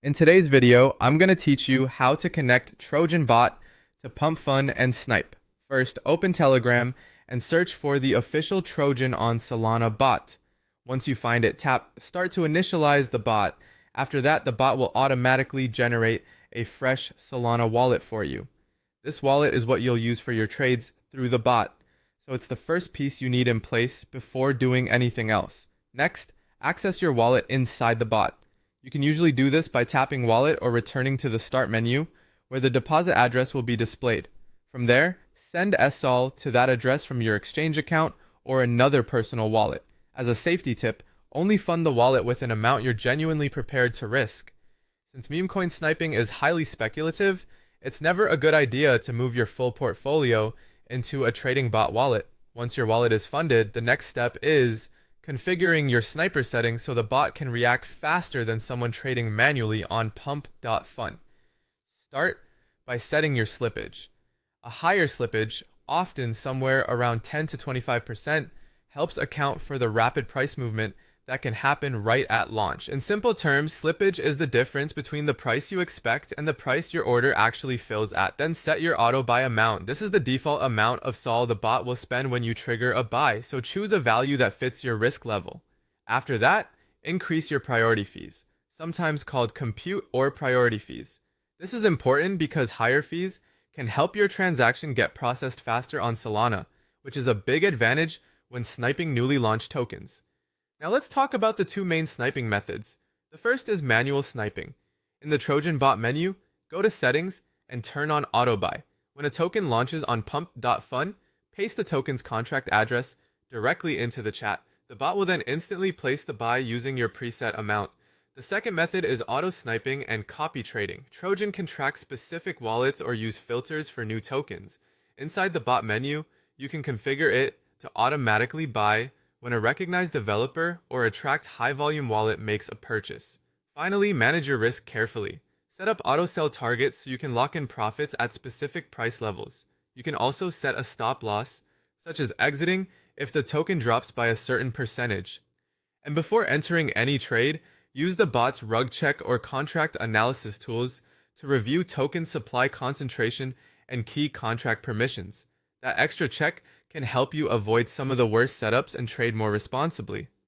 In today's video, I'm going to teach you how to connect Trojan bot to Pumpfun and Snipe. First, open Telegram and search for the official Trojan on Solana bot. Once you find it, tap Start to initialize the bot. After that, the bot will automatically generate a fresh Solana wallet for you. This wallet is what you'll use for your trades through the bot, so it's the first piece you need in place before doing anything else. Next, access your wallet inside the bot. You can usually do this by tapping Wallet or returning to the Start menu, where the deposit address will be displayed. From there, send SOL to that address from your exchange account or another personal wallet. As a safety tip, only fund the wallet with an amount you're genuinely prepared to risk. Since memecoin sniping is highly speculative, it's never a good idea to move your full portfolio into a trading bot wallet. Once your wallet is funded, the next step is configuring your sniper settings so the bot can react faster than someone trading manually on Pump.fun. Start by setting your slippage. A higher slippage, often somewhere around 10 to 25%, helps account for the rapid price movement that can happen right at launch. In simple terms, slippage is the difference between the price you expect and the price your order actually fills at. Then set your auto buy amount. This is the default amount of SOL the bot will spend when you trigger a buy, so choose a value that fits your risk level. After that, increase your priority fees, sometimes called compute or priority fees. This is important because higher fees can help your transaction get processed faster on Solana, which is a big advantage when sniping newly launched tokens. Now let's talk about the two main sniping methods. The first is manual sniping. In the Trojan bot menu, go to Settings and turn on Auto Buy. When a token launches on Pump.fun, paste the token's contract address directly into the chat. The bot will then instantly place the buy using your preset amount. The second method is auto sniping and copy trading. Trojan can track specific wallets or use filters for new tokens. Inside the bot menu, you can configure it to automatically buy when a recognized developer or a tracked high-volume wallet makes a purchase. Finally, manage your risk carefully. Set up auto-sell targets so you can lock in profits at specific price levels. You can also set a stop loss, such as exiting if the token drops by a certain percentage. And before entering any trade, use the bot's rug check or contract analysis tools to review token supply concentration and key contract permissions. That extra check can help you avoid some of the worst setups and trade more responsibly.